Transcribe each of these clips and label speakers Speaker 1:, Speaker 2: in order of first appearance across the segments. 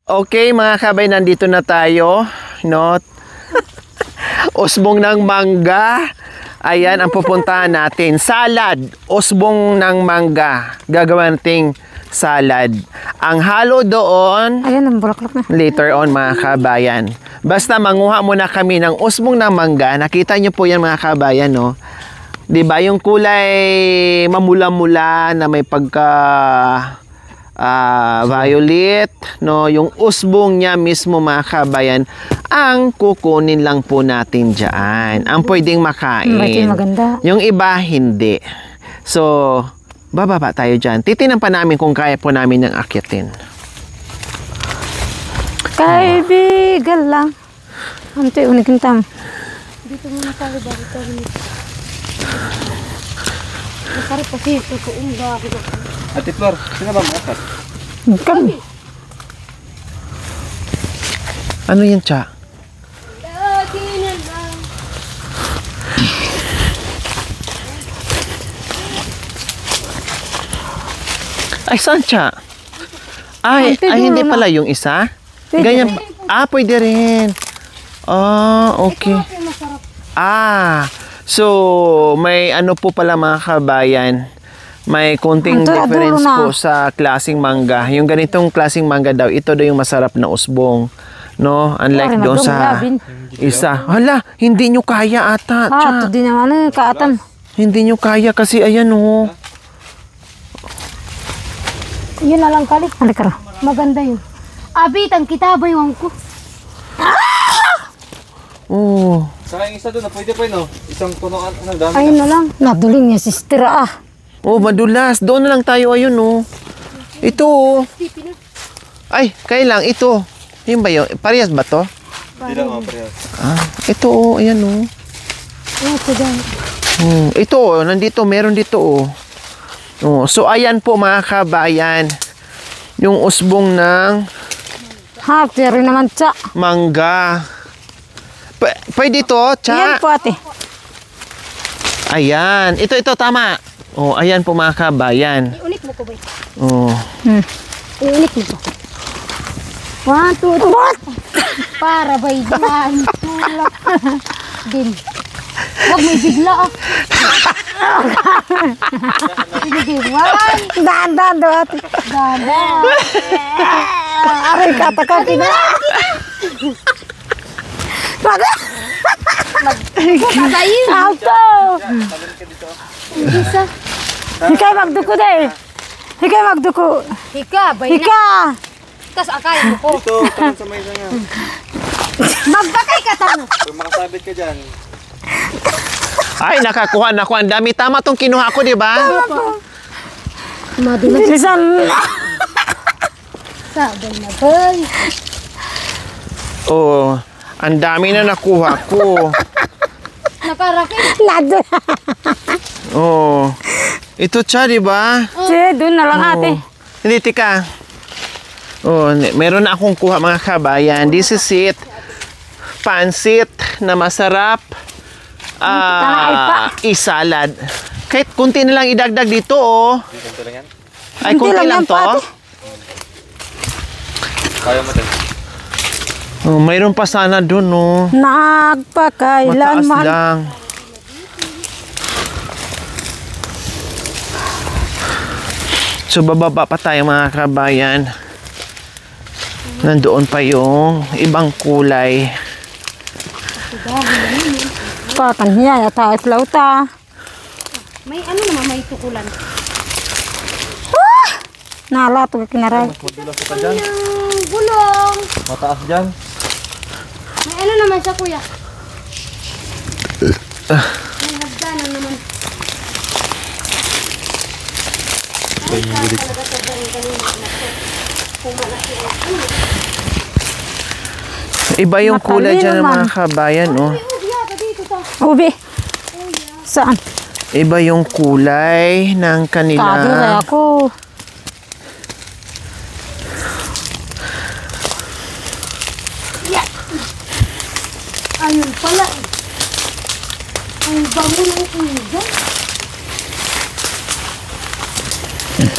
Speaker 1: Okay mga kabay, nandito na tayo, no? Usbong ng mangga. Ayan ang pupuntahan natin. Salad, usbong ng mangga. Gagawin nating salad. Ang halo doon,
Speaker 2: Ayan, ang bulaklak na.
Speaker 1: later on mga kabayan. Basta manguha muna kami ng usbong ng mangga. Nakita niyo po yan mga kabayan, no? 'Di ba yung kulay mamula-mula na may pagka violet, no? Yung usbong niya mismo mga kabayan, ang kukunin lang po natin diyan. Ang pwedeng makain.
Speaker 2: Maganda.
Speaker 1: Yung iba hindi. So, bababa tayo diyan. Titinan pa namin kung kaya po namin ng akyatin.
Speaker 2: Kaibigan lang. Ante, unikin tam.
Speaker 3: Dito muna tayo bago tayo nito. Masarap kasi ito ko umba.
Speaker 4: Ate Flor, sino ba makat?
Speaker 2: Kami.
Speaker 1: Ano yan, Cha? Ay, saan, Cha? Ay, hindi pala yung isa? Ganyan. Pwede rin. Okay. So, may ano po pala mga kabayan, may konting difference po sa klaseng mangga. Yung ganitong klaseng mangga daw, ito daw yung masarap na usbong. No? Unlike doon sa isa. Hala, hindi nyo kaya ata.
Speaker 2: Ito din naman kaatan.
Speaker 1: Hindi nyo kaya kasi ayan oh.
Speaker 3: Yun na lang kalit.
Speaker 2: Halika ra.
Speaker 3: Maganda yun. Abitan kita ba yung ko?
Speaker 1: Oh.
Speaker 4: Saka yung isa doon, pwede pa yun, no? Isang punuan, anong dami
Speaker 2: Ayun na lang. Naduling niya, sister
Speaker 1: Oh, madulas. Doon na lang tayo ayun oh. Ito oh. Ay, kailang ito. Yun ba yun? Parehas ba to?
Speaker 4: Hindi lang mga parehas.
Speaker 1: Ito oh. Ayan oh.
Speaker 3: Ito dyan.
Speaker 1: Ito oh. Nandito. Meron dito oh. So, ayan po mga kabayan. Yung usbong ng
Speaker 2: pero naman, Cha.
Speaker 1: mangga. Pwede to, Cha?
Speaker 2: Yan po, ate.
Speaker 1: Ayan. Ito, tama. Oh, ayan po mga kabayan.
Speaker 3: Iulit mo ko ba?
Speaker 1: Oh.
Speaker 3: Iulit mo ko. 1, 2, 3. What? Para ba yan? Tulak. Din. Huwag may bigla Sige, 1.
Speaker 2: Dahan-dahan daw, ate.
Speaker 3: Dahan.
Speaker 2: Aray, kataka.
Speaker 3: Patayin.
Speaker 2: Auto!
Speaker 3: Isa.
Speaker 2: Hikay magduko deh. Hikay magduko.
Speaker 3: Hika, bay na.
Speaker 2: Hika!
Speaker 3: Tas akay mo ko.
Speaker 4: Ito, tanong sa may isa nga.
Speaker 3: Magbakay ka tanong.
Speaker 4: Pag makasabit ka dyan.
Speaker 1: Ay, nakakuha na ako. Ang dami. Tama tong kinuha ko, di ba?
Speaker 3: Madulas.
Speaker 2: Isang...
Speaker 3: Sabon na bay.
Speaker 1: Oh, ang dami na nakuha ko.
Speaker 3: Nakarakit.
Speaker 2: Lado.
Speaker 1: Oh. Ito Cha, di ba?
Speaker 2: Doon na lang, ate.
Speaker 1: Hindi, tika. Oh, meron na akong kuha mga kabayan. This is it. Pansit na masarap. Isalad. Kahit kunti na lang idagdag dito, oh.
Speaker 4: Dito lang yan.
Speaker 1: Ay, kunti lang to.
Speaker 4: Kaya mo din.
Speaker 1: Oh, mayroon pa sana doon, no.
Speaker 2: Nagpakailan
Speaker 1: Mataas
Speaker 2: man.
Speaker 1: lang. So, bababa pa tayo mga kabayan. Nandoon pa yung ibang kulay.
Speaker 2: Patan niya, taas lauta.
Speaker 3: May ano naman, may tukulan.
Speaker 2: Nalato ka kinaray.
Speaker 4: Madulas ka dyan.
Speaker 3: Yung gulong.
Speaker 4: Mataas dyan.
Speaker 3: May ano naman siya, kuya? May hagdanan naman.
Speaker 1: Iba yung kulay
Speaker 2: Matalino
Speaker 1: dyan ng mga
Speaker 2: man.
Speaker 1: kabayan, oh.
Speaker 2: Ubi. Saan?
Speaker 1: Iba yung kulay ng
Speaker 2: Kado kaya
Speaker 1: kanila.
Speaker 2: ako.
Speaker 3: Ayun pala. Ang bango ng uga.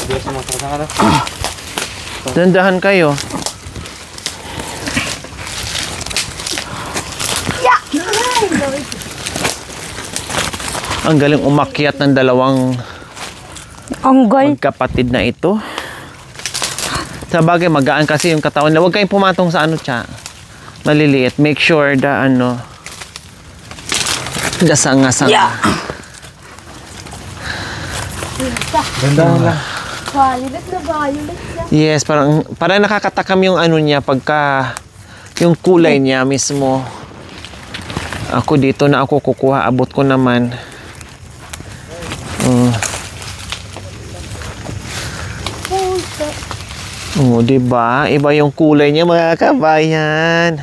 Speaker 4: Diyos mo, saka na.
Speaker 1: Dandahan kayo. Ang galing umakyat ng dalawang
Speaker 2: Onggoy.
Speaker 1: magkapatid na ito. Sa bagay, magaan kasi yung katawan na. Huwag kayong pumatong sa ano, Cha. Maliliit. Make sure na ano, gasanga-sanga.
Speaker 4: Ganda lang.
Speaker 3: Violet na violet siya.
Speaker 1: Yes, parang nakakatakam yung ano niya pagka yung kulay niya mismo. Ako dito na ako kukuha, abot ko naman. Oh, 'di ba? Iba yung kulay niya, mga kabayan.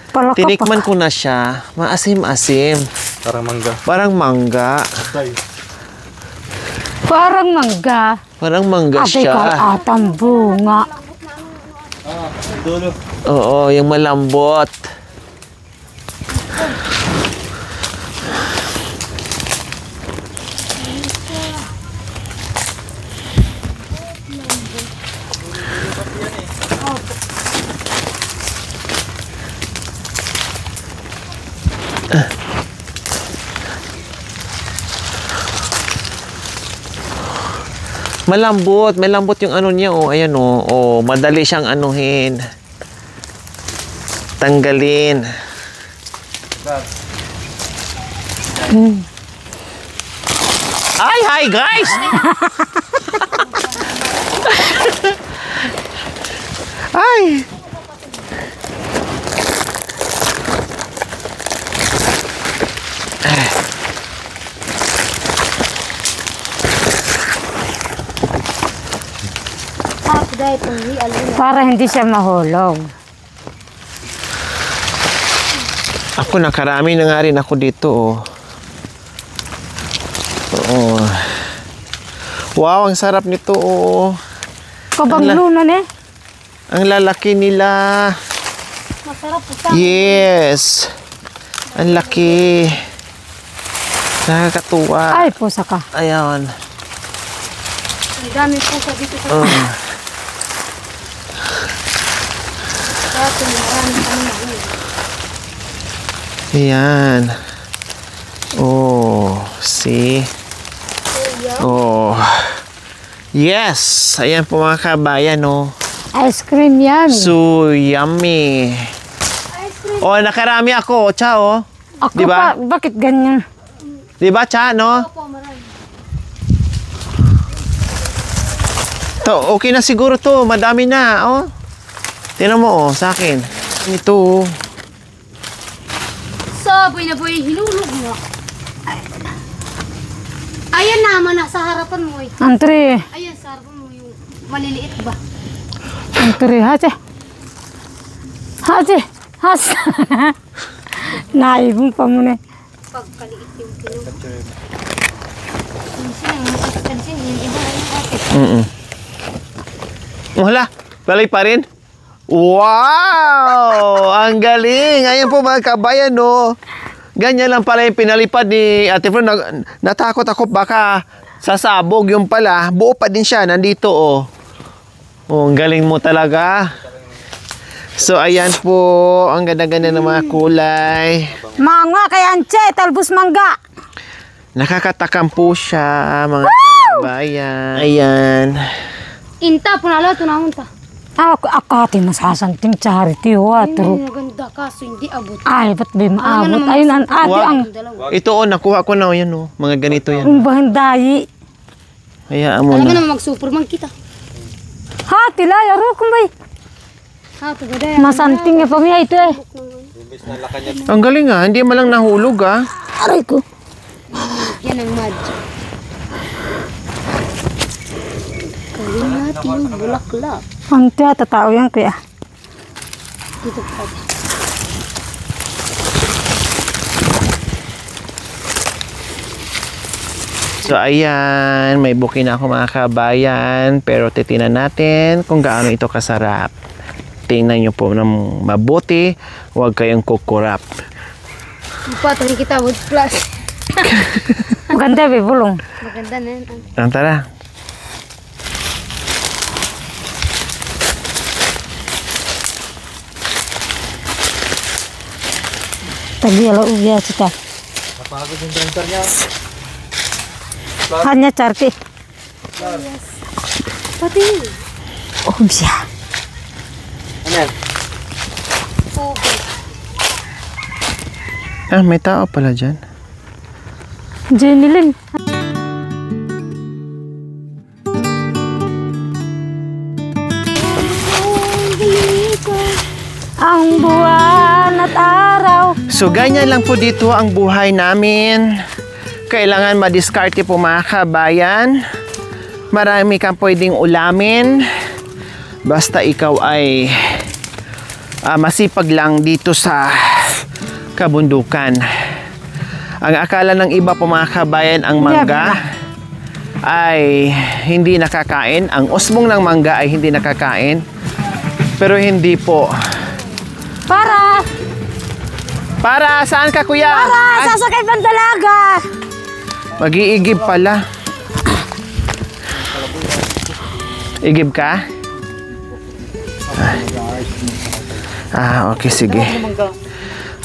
Speaker 2: Palaka
Speaker 1: Tinikman ko na siya. Maasim-asim.
Speaker 4: Parang mangga.
Speaker 1: Parang mangga.
Speaker 2: Parang mangga.
Speaker 1: Parang mangga
Speaker 2: Ate
Speaker 1: siya.
Speaker 2: atang bunga.
Speaker 4: Dulo.
Speaker 1: Oo, yung malambot. Malambot yung ano niya, oh, ayan, oh, oh, madali siyang anuhin. Tanggalin. Ay, hi guys! Ay!
Speaker 3: Ako dahil itong real yun.
Speaker 2: Para hindi siya mahulog.
Speaker 1: Ako nakarami na nga rin ako dito, oh. Oo. Wow, ang sarap nito, oh.
Speaker 2: Kabanglunan eh.
Speaker 1: Ang lalaki nila.
Speaker 3: Masarap po
Speaker 1: Yes. Ang laki. Nakakatuwa.
Speaker 2: Ay, pusa ka.
Speaker 1: Ayan.
Speaker 3: Ang dami po sa dito sa atin. Marami kami na yun.
Speaker 1: Ayan. Oh, see? Oh. Yes. Ayan po mga kabayan, oh.
Speaker 2: Ice cream yan.
Speaker 1: So yummy. Oh, nakarami ako, Cha, oh.
Speaker 2: Ako
Speaker 1: Di ba?
Speaker 2: pa, bakit ganyan?
Speaker 1: Di ba, Cha, no? To, okay na siguro to. Madami na, oh. Tingnan mo, oh, sa akin. Ito, oh.
Speaker 3: Saboy na boy, hinulog mo. Ayan naman, nasa harapan mo eh.
Speaker 2: Antri.
Speaker 3: Ayan, sa harapan mo yung maliliit ba?
Speaker 2: Antri, hati. Hati. Has. Naibong pa muna.
Speaker 3: Pagkaliit yung kilo. Minsan, kansin, hindi ba rin ate?
Speaker 1: Wala, balay pa rin. Wow! Ang galing! Ayan po mga kabayan, no? Ganyan lang pala yung pinalipad ni Ate Fern. Natakot ako baka sasabog yung pala. Buo pa din siya. Nandito, oh. Oh, ang galing mo talaga. So, ayan po. Ang ganda-ganda ng mga kulay.
Speaker 2: Manga kay Anche, talbos mangga.
Speaker 1: Nakakatakam po siya, mga kabayan. Ayan.
Speaker 3: Inta, punalo, tunahon ta.
Speaker 2: Akati masasanting charity
Speaker 3: Ayun
Speaker 2: water.
Speaker 3: yung maganda, kaso hindi abot.
Speaker 2: Ay, ba't ba maabot?
Speaker 3: naman
Speaker 2: Ayun, ang ate
Speaker 1: Wag.
Speaker 2: ang
Speaker 1: Ito, oh, nakuha ko na. Yan, oh. Mga ganito yan.
Speaker 2: umbahan dayi.
Speaker 1: Hayaan mo
Speaker 3: Alam mo
Speaker 1: na.
Speaker 3: naman mag-superman kita.
Speaker 2: Ha, tila, yaro kumbay.
Speaker 3: Ha, tagaday.
Speaker 2: Masanting nga pamiya ito eh.
Speaker 4: Imbis na laka niya.
Speaker 1: Ang galing, ah. Hindi malang nahulog, ah.
Speaker 2: Aray ko.
Speaker 3: Yan ang magic. Gawin natin yung bulaklak.
Speaker 2: Ang tiya, tatao yan kuya.
Speaker 3: Dito pa.
Speaker 1: So, ayan. May buki na ako mga kabayan. Pero titinan natin kung gaano ito kasarap. Tingnan nyo po ng mabuti. Huwag kayong kukurap.
Speaker 3: Ipatahin kita with plus.
Speaker 2: Maganda, bibulong.
Speaker 3: Maganda na yan.
Speaker 1: Ah, tara.
Speaker 2: Tagi, ala ugya kita.
Speaker 4: Napagod yung dancer niya.
Speaker 2: Hanya charti.
Speaker 3: Pati.
Speaker 2: Oh, siya.
Speaker 4: Ano yan?
Speaker 3: Tubig.
Speaker 1: Ah, may tao pala dyan.
Speaker 2: Jenny Lynn. Ang buwan at araw.
Speaker 1: So, ganyan lang po dito ang buhay namin. Kailangan madiskarte po mga kabayan. Marami kang pwedeng ulamin. Basta ikaw ay masipag lang dito sa kabundukan. Ang akala ng iba po mga kabayan, ang mangga ay hindi nakakain. Ang usbong ng mangga ay hindi nakakain. Pero hindi po. Para saan ka, kuya? Ay,
Speaker 2: Sasakay pang dalaga.
Speaker 1: mag-iigib pala. Igib ka? Okay, sige.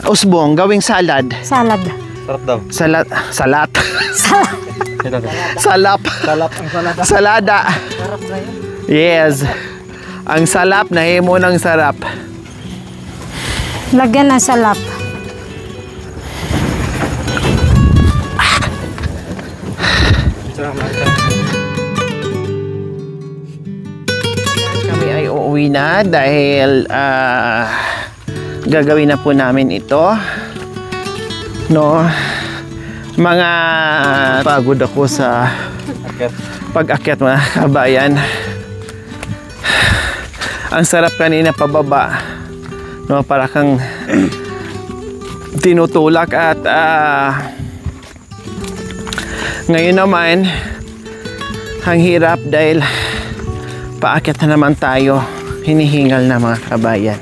Speaker 1: Usbong, gawing salad.
Speaker 2: Salad.
Speaker 4: Sarap daw.
Speaker 1: Salat.
Speaker 4: Ito.
Speaker 1: Salap.
Speaker 4: Salap ang salada.
Speaker 1: Salada. Yes. Ang salap, nahimo ng sarap.
Speaker 2: Lagyan ng salap.
Speaker 1: Kami ay uuwi na dahil gagawin na po namin ito. No? Mga pagod ako sa pag-akyat mga kabayan. Ang sarap kanina pababa. No, para kang tinutulak at ngayon naman ang hirap dahil paakyat na naman tayo, hinihingal na mga kabayan.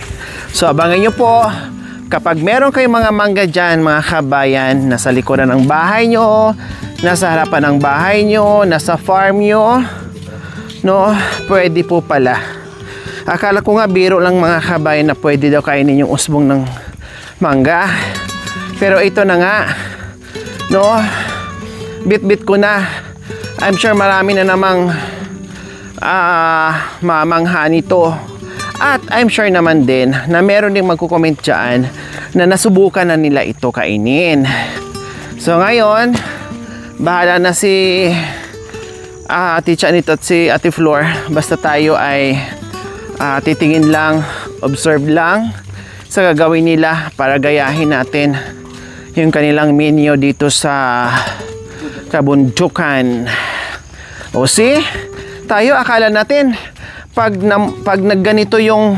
Speaker 1: So abangan nyo po kapag meron kayong mga mangga dyan mga kabayan, nasa likuran ng bahay nyo, nasa harapan ng bahay nyo, nasa farm nyo, no, pwede po pala. Akala ko nga biro lang mga kabayan na pwede daw kainin yung usbong ng mangga. Pero ito na nga, no, bit-bit ko na. I'm sure marami na namang mamangha nito. At I'm sure naman din na meron ding magkukomment dyan na nasubukan na nila ito kainin. So ngayon, bahala na si Ate Chanit at si Ate Flor. Basta tayo ay titingin lang, observe lang sa gagawin nila para gayahin natin yung kanilang menu dito sa kabundukan. O see, tayo akala natin pag nagganito yung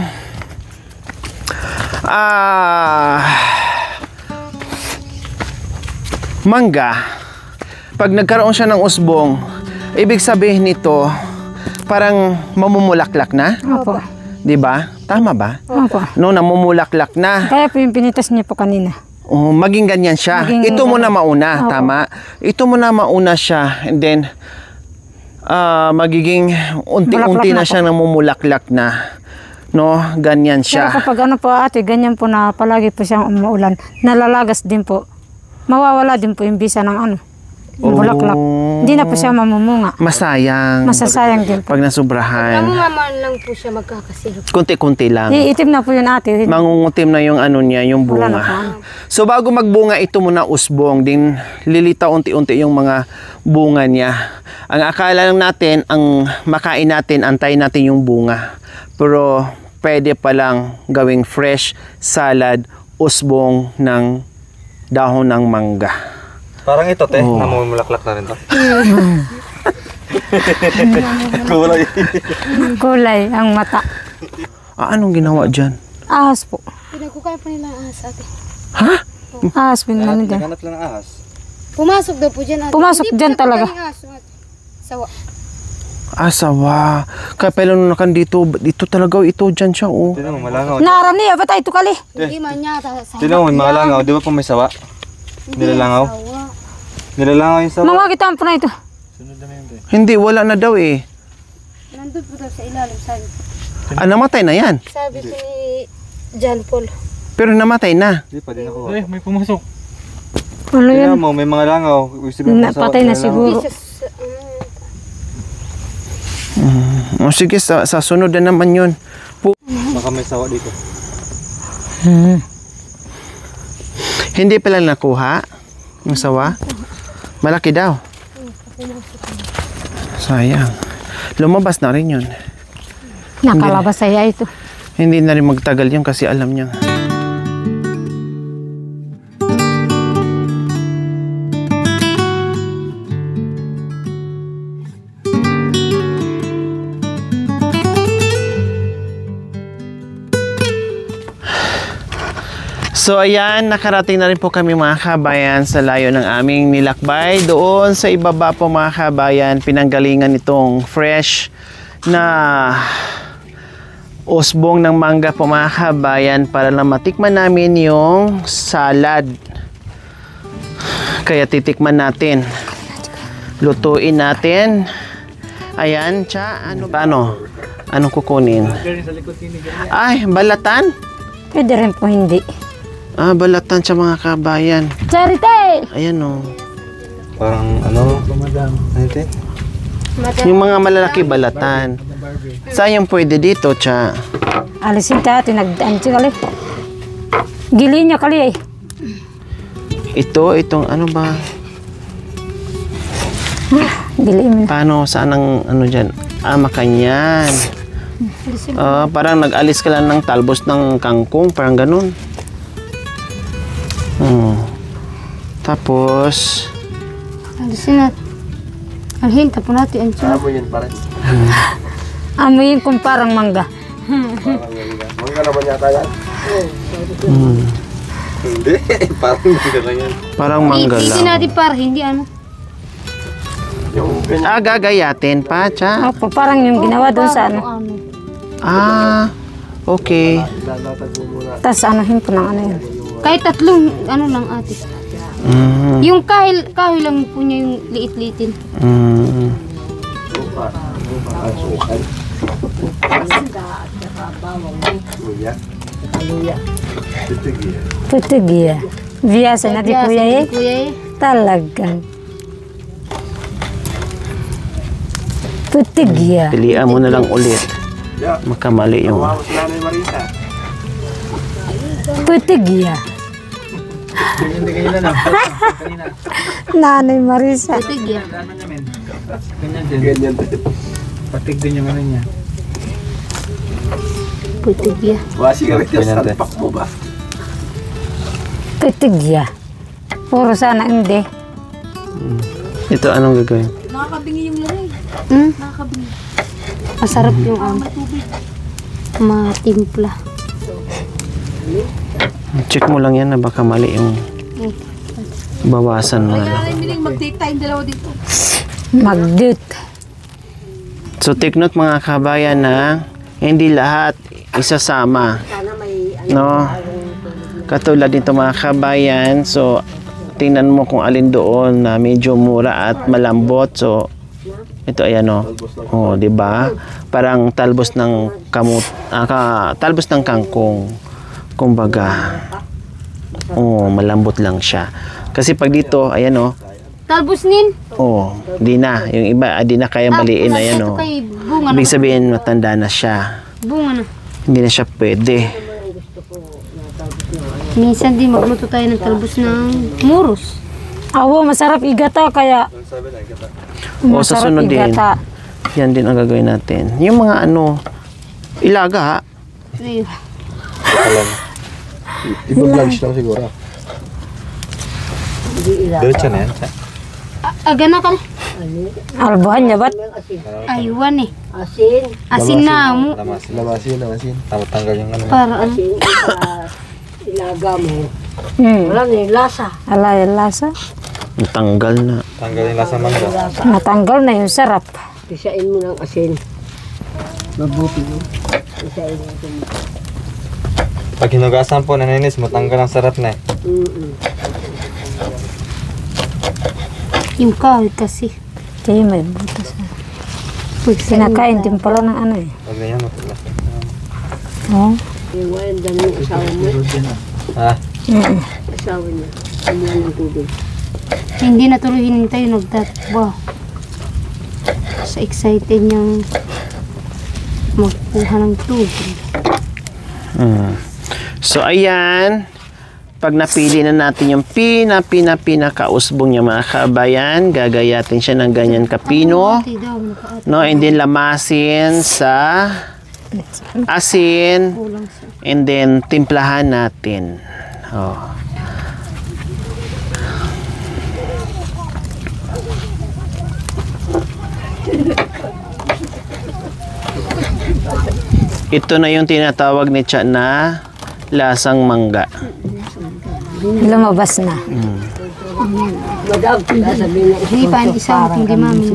Speaker 1: mangga, pag nagkaroon siya ng usbong, ibig sabihin nito parang mamumulaklak na.
Speaker 2: Opo.
Speaker 1: 'Di ba? Tama ba?
Speaker 2: Opo.
Speaker 1: No, namumulaklak na.
Speaker 2: Kaya po yung pinitas niya po kanina.
Speaker 1: Maging ganyan siya.
Speaker 2: Maging
Speaker 1: Ito muna mauna,
Speaker 2: Oo.
Speaker 1: tama? Ito muna mauna siya and then magiging unti-unti
Speaker 2: Mulaklak
Speaker 1: na
Speaker 2: na
Speaker 1: siya namumulaklak na. No, ganyan
Speaker 2: Pero
Speaker 1: siya.
Speaker 2: kapag ano po ate, ganyan po na palagi po siyang umuulan, nalalagas din po. Mawawala din po yung bisa ng ano, yung bulaklak. Hindi na po siya mamumunga.
Speaker 1: Masayang.
Speaker 2: Masasayang din po.
Speaker 1: Pag nasubrahan.
Speaker 3: Namungaman lang po siya magkakasirap.
Speaker 1: Kunti-kunti lang.
Speaker 2: Iitim na po yun ate.
Speaker 1: Mangungutim na yung ano niya, yung
Speaker 2: Wala na
Speaker 1: bunga. So bago magbunga ito muna usbong, din lilitaw unti-unti yung mga bunga niya. Ang akala lang natin, ang makain natin, antayin natin yung bunga. Pero pwede palang gawing fresh salad usbong ng dahon ng mangga.
Speaker 4: Parang ito, te.
Speaker 1: Oo.
Speaker 4: Namumulaklak na rin to. Kulay.
Speaker 2: Kulay ang mata.
Speaker 1: Anong ginawa dyan?
Speaker 2: Ahas po.
Speaker 3: Pinagkukaya pa nila ang ahas ate.
Speaker 1: Ha?
Speaker 2: Ahas po yung ano dyan.
Speaker 4: Naghanap lang ng ahas.
Speaker 3: Pumasok daw po dyan ate.
Speaker 2: Pumasok
Speaker 3: Hindi po
Speaker 2: dyan
Speaker 3: nakita
Speaker 2: talaga.
Speaker 3: yung aso, ate. Sawa.
Speaker 1: Asawa. Kaya pala nung nakan dito talaga ito dyan siya, oh.
Speaker 4: Tinan mo, malangaw.
Speaker 2: Naarani, abata ito kali.
Speaker 3: Hindi man niya. Sa
Speaker 4: Tinan mo, may malangaw. Di ba pa may sawa? Nilalangaw?
Speaker 3: Sawa.
Speaker 4: Nilalangaw yung sawa.
Speaker 2: Mga kitaan po na ito.
Speaker 1: Hindi, wala na daw eh.
Speaker 3: Nandun po daw sa ilalim. Sabi,
Speaker 1: Namatay na yan.
Speaker 3: sabi ko ni John Paul.
Speaker 1: Pero namatay na.
Speaker 4: Di pa din ako.
Speaker 5: May pumasok.
Speaker 2: Ano
Speaker 4: Tinan
Speaker 2: yan?
Speaker 4: mo, may mga langaw. Ibig sabihin may sawa,
Speaker 2: Napatay na
Speaker 4: nilalangaw.
Speaker 2: siguro.
Speaker 3: Hindi siya
Speaker 1: O sige, sa sunod na naman yun.
Speaker 4: Baka may sawa dito.
Speaker 1: Hindi pala nakuha yung sawa. Malaki daw. Sayang. Lumabas na rin yun.
Speaker 2: Nakalabas saya ito.
Speaker 1: Hindi na rin magtagal yun kasi alam niya. So ayan, nakarating na rin po kami mga kabayan sa layo ng aming nilakbay. Doon sa ibaba po mga kabayan, pinanggalingan itong fresh na usbong ng mangga po mga kabayan para lang matikman namin yung salad. Kaya titikman natin. Lutuin natin. Ayan, ano? Anong kukunin? Ay, balatan?
Speaker 2: Pwede rin po hindi.
Speaker 1: Balatan siya mga kabayan.
Speaker 2: Charity!
Speaker 1: Ayan o.
Speaker 4: Parang ano? Ano ito?
Speaker 1: Yung mga malalaki balatan. Sayang pwede dito, Cha.
Speaker 2: Alisin ta, tinagdaan siya kali. Gili niya kali eh.
Speaker 1: Itong ano ba?
Speaker 2: Gili mo.
Speaker 1: Paano? Saan ang ano dyan? Makanyan. Parang nag-alis ka lang ng talbos ng kangkong. Parang ganun. Tapos
Speaker 3: Alisin natin. Alhin, tapon natin.
Speaker 2: Amoyin kung parang mangga.
Speaker 4: Mangga naman yata yan. Hindi, parang mangga lang yan.
Speaker 1: parang mangga
Speaker 3: Itin
Speaker 1: lang.
Speaker 3: natin para hindi ano.
Speaker 1: Gagayatin pa, Cha.
Speaker 2: Opo, parang yung ginawa doon sa ano.
Speaker 1: Okay.
Speaker 2: Tapos anuhin po ng ano yun.
Speaker 3: Kahit tatlong ano lang ate. Yung kahil lang po niya yung liit-liitin.
Speaker 2: Putigya. Biasa na di kuya eh.
Speaker 3: Kuya eh.
Speaker 2: Talagang. Putigya.
Speaker 1: Pilihan mo na lang ulit. Makamali yung...
Speaker 2: Putigya. Nanay Marisa.
Speaker 3: Putigya.
Speaker 5: Patig din yung ano niya.
Speaker 3: Putigya.
Speaker 2: Putigya. Puro sana hindi.
Speaker 1: Ito, anong gagawin?
Speaker 3: Masarap yung matimpla.
Speaker 1: Check mo lang yan na baka mali yung bawasan mo.
Speaker 2: Mag-dute.
Speaker 1: So take note mga kabayan na hindi lahat isasama. No? Katulad nito mga kabayan. So tingnan mo kung alin doon na medyo mura at malambot. So ito ayan oh, 'di ba? Parang talbos ng talbos ng kangkong. Kumbaga. Malambot lang siya. Kasi pag dito, ayan
Speaker 3: Talbos nin.
Speaker 1: di na. Yung iba, di na kaya maliin, ayan
Speaker 3: Ito kay bunga na.
Speaker 1: Ibig sabihin, matanda na siya.
Speaker 3: Bunga na.
Speaker 1: Hindi na siya pwede.
Speaker 3: Minsan din magluto tayo ng talbos ng muros.
Speaker 2: Awo, masarap igata kaya.
Speaker 1: Sa sunod din. Yan din ang gagawin natin. Yung mga ilaga,
Speaker 3: Ayun.
Speaker 4: Iba-vlogs lang siguro. Diretso na yan.
Speaker 3: Aga na ka.
Speaker 2: Albuhan niya ba't?
Speaker 3: Aywan eh. Asin na mo.
Speaker 4: Lamasin. Tanggal yung ano.
Speaker 3: Para ano.
Speaker 6: Ilaga mo.
Speaker 2: Wala
Speaker 6: na yung lasa.
Speaker 2: Ala yung lasa.
Speaker 1: natanggal na.
Speaker 4: Tanggal yung lasa mangga.
Speaker 2: Natanggal na yung sarap.
Speaker 6: Pisain mo ng asin. Mabuti mo. Pisain mo ng
Speaker 4: Pag hinugasan po, naninis, matanggal ang sarap na eh.
Speaker 3: Yung kahoy kasi.
Speaker 2: Kaya may butas na. Sinakain din pala ng ano eh.
Speaker 4: Pag ganyan, matulas.
Speaker 2: Oh.
Speaker 6: yung wayan dyan yung asawa mo.
Speaker 4: Ha?
Speaker 6: Asawa niya. Kumuha ng tubig.
Speaker 3: Hindi na tuloy hinintay, nagtatakbo. Sa excited niyang magkuha ng tubig.
Speaker 1: So, ayan. Pag napili na natin yung pinakausbong niya mga kabayan, gagayatin siya ng ganyan kapino. No, and then lamasin sa asin. And then timplahan natin. Oh. Ito na yung tinatawag ni Cha na lasang mangga.
Speaker 2: Lumabas na.
Speaker 6: Madam, sasabihin na
Speaker 3: Hindi pa ang isa kung di mami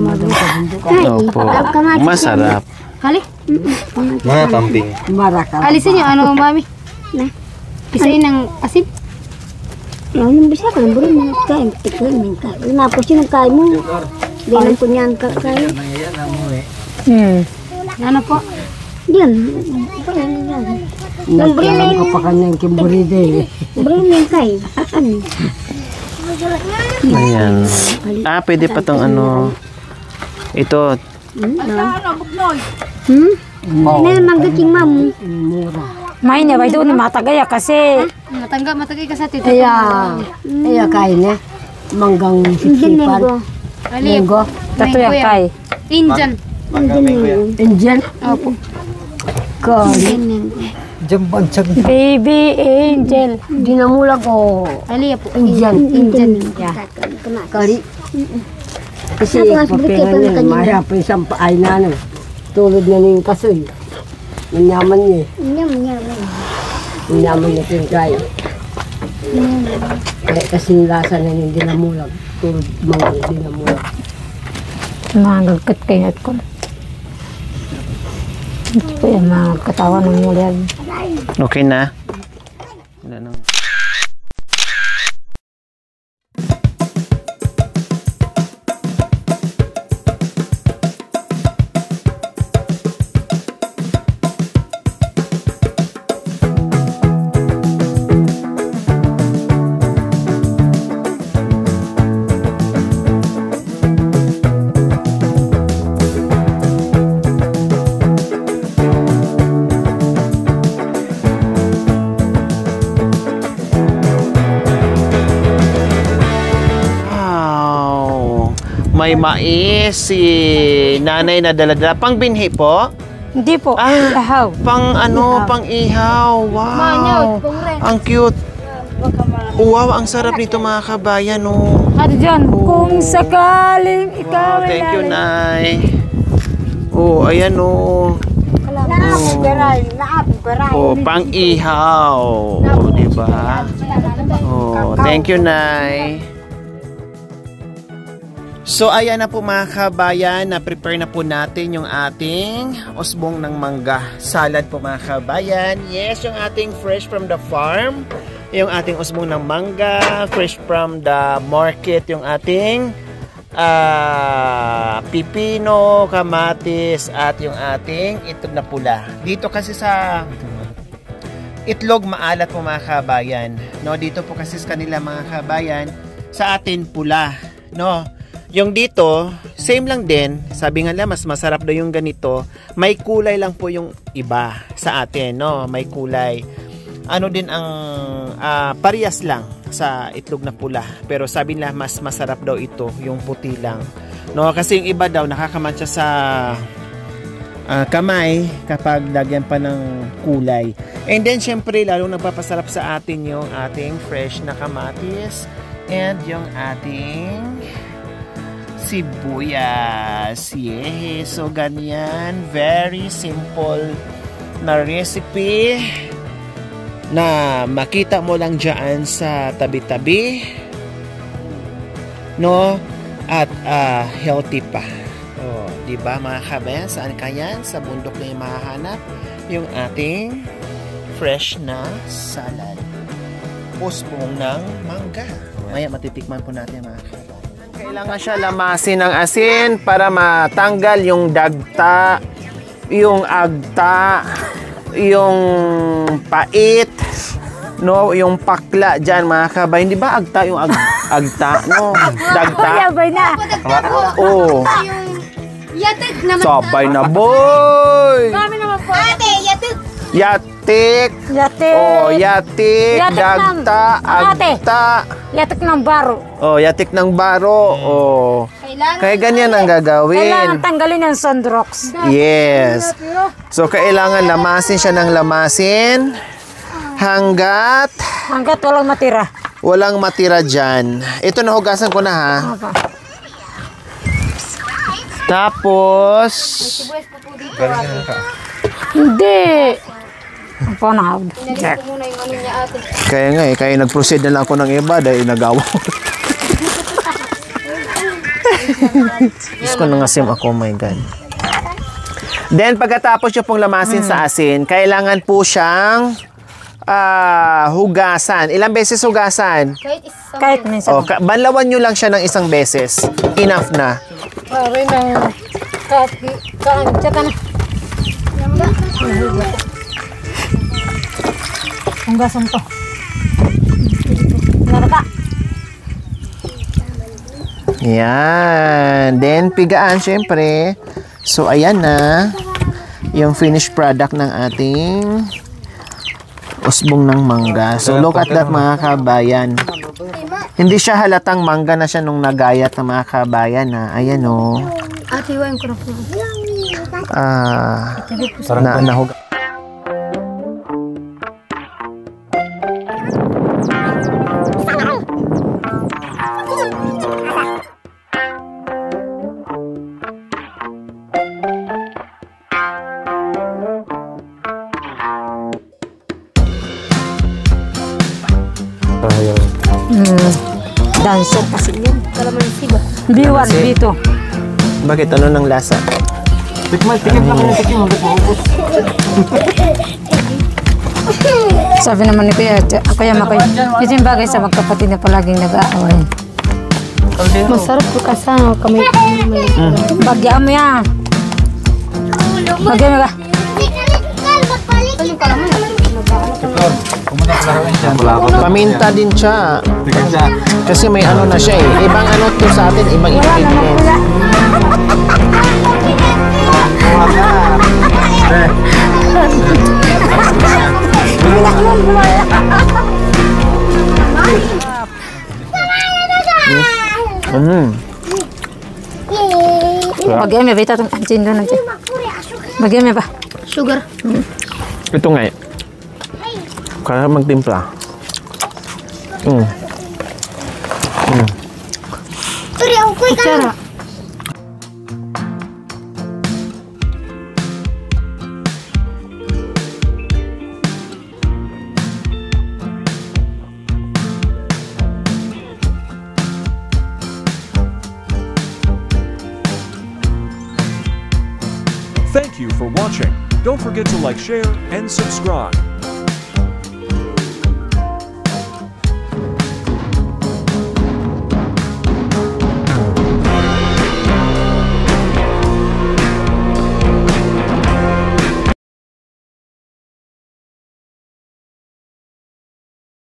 Speaker 1: Opo. Masarap.
Speaker 3: Hali.
Speaker 4: Mga kambing.
Speaker 6: Maraka.
Speaker 3: Alisin yung ano, mami. Na. Pisain ng asin.
Speaker 7: Yung bisa ka, bro, mga kain, tikay, mga kain. Napos yung kain mo. Bilang po niyan kain.
Speaker 3: Ano po?
Speaker 7: Diyan.
Speaker 6: Nagkalam ka pa kanyang kimburide.
Speaker 7: Bro, mga kain. Ano?
Speaker 1: Ayan. Pwede pa tong ano. Ito.
Speaker 7: Ano magating mamu?
Speaker 2: May niya, bay doon matagaya kasi
Speaker 3: Matagay ka sa tito.
Speaker 6: Iya kain eh. Manggang siksipan. Linggo.
Speaker 2: tato yung kay.
Speaker 3: Indian.
Speaker 6: Indian.
Speaker 3: Opo.
Speaker 6: Kain. Jambansag.
Speaker 2: Baby angel.
Speaker 6: Dinamula ko.
Speaker 3: Aliya po.
Speaker 6: Indian.
Speaker 3: Indian.
Speaker 6: Kari. Kasi papingan niya. Maya pa isang paay na ano. Tulad na yung kasoy. Manyaman niya. Manyaman niya yung kaya. Kaya kasi lasa na yung dinamulag. Tulad mga dinamulag.
Speaker 2: Mga nagkat kayo ko. Ito po yung mga katawan ng mulyag.
Speaker 1: Okay na? Wala nang... May mais si nanay na dala-dala. Pang binhi po?
Speaker 2: Hindi po.
Speaker 1: Ah,
Speaker 2: Lahaw.
Speaker 1: pang ano, pang ihaw. Wow. Ang cute. Wow, ang sarap nito mga kabayan, oh.
Speaker 2: Ano dyan? Kung sakaling ikaw
Speaker 1: Wow, thank you, Nay. Oh, ayan, oh. Oh, pang ihaw. Oh, di ba? Oh, thank you, Nay. So, ayan na po mga kabayan, na-prepare na po natin yung ating usbong ng mangga. Salad po mga kabayan. Yes, yung ating fresh from the farm. Yung ating usbong ng mangga, fresh from the market. Yung ating pipino, kamatis, at yung ating itlog na pula. Dito kasi sa itlog maalat po mga kabayan. No, dito po kasi sa kanila mga kabayan, sa atin pula. No, yung dito, same lang din. Sabi nga lang, mas masarap daw yung ganito. May kulay lang po yung iba sa atin, no? May kulay. Ano din ang parehas lang sa itlog na pula. Pero sabi nila, mas masarap daw ito, yung puti lang. No? Kasi yung iba daw, nakakamatcha sa kamay kapag lagyan pa ng kulay. And then, syempre, lalo nagpapasarap sa atin yung ating fresh na kamatis and yung ating sibuyas. Yeah. So, ganyan. Very simple na recipe na makita mo lang dyan sa tabi-tabi. No? At healthy pa. Oh, diba mga kabayan? Saan kaya? Sa bundok na yung mahahanap yung ating fresh na salad. Usbong ng mangga. Maya matitikman po natin mga kabayan. Kailangan siya lamasin ng asin para matanggal yung dagta, yung agta, yung pait, no, yung pakla dyan mga kabayan. Di ba agta yung agta, no? Dagta.
Speaker 2: Sabay na.
Speaker 1: Oo.
Speaker 3: Yatag naman.
Speaker 1: Sabay na, boy!
Speaker 3: Kami naman
Speaker 7: Ate, yatik.
Speaker 1: Yatik.
Speaker 2: Yatik.
Speaker 1: Oh, yatik,
Speaker 2: Yatik ng-
Speaker 1: dagta,
Speaker 2: Ate.
Speaker 1: agta.
Speaker 2: Yatik ng baro.
Speaker 1: Oh, yatik ng baro. Oh.
Speaker 7: Kailangan.
Speaker 1: Kaya ganyan ang gagawin.
Speaker 2: Kailangan tanggalin yung sandrox.
Speaker 1: Yes. So, kailangan lamasin siya ng lamasin hanggat
Speaker 2: Hanggat walang matira.
Speaker 1: walang matira dyan. Ito, nahugasan ko na ha.
Speaker 2: Apa.
Speaker 1: Tapos,
Speaker 2: Hindi. Apa na?
Speaker 7: Ito muna yung ano niya ate.
Speaker 1: kaya nga eh, kaya nag-proceed na lang ako ng iba dahil nagawa ko. Diyos ko nangasim ako, my God. Then, pagkatapos nyo pong lamasin sa asin, kailangan po siyang hugasan. Ilang beses hugasan?
Speaker 7: Kahit isang.
Speaker 2: Kahit minsan.
Speaker 1: O, banlawan nyo lang siya ng isang beses. Enough na.
Speaker 2: Pare na. Tsaka na. Hanggasan to. Naraka.
Speaker 1: Yan. Then, pigaan, syempre. So, ayan na. Yung finished product ng ating usbong ng mangga. So, look at that, mga kabayan. Hindi siya halatang mangga na siya nung nagayat ng mga kabayan, ha. Ayan, o.
Speaker 7: Ate, iwain ko na po.
Speaker 1: Nahug.
Speaker 2: Dancer kasi yun.
Speaker 7: Kalamansi ba?
Speaker 2: B1, B2.
Speaker 1: Bakit? Ano ng lasa?
Speaker 5: Tikman, tikim lang kayo, tikim. Hanggang maubos.
Speaker 2: Sabi naman ni Kuya Makoy, ito yung bagay sa magkapatid na palaging nag-aaway.
Speaker 3: Masarap po kasama kami.
Speaker 2: Bagyaan mo yan. Bagyaan mo ba?
Speaker 1: Paminta din siya.
Speaker 5: Tikim siya.
Speaker 1: Kasi may ano na siya eh. Ibang ano to sa atin, ibang ingredients.
Speaker 2: Bagyaan mo ba? Ito itong ansin doon. Bagyaan mo ba?
Speaker 7: Sugar.
Speaker 1: Ito nga eh. Kaya magtimpla.
Speaker 7: Sorry, ako ko
Speaker 2: Kutsara.
Speaker 8: Thank you for watching. Don't forget to like, share, and subscribe.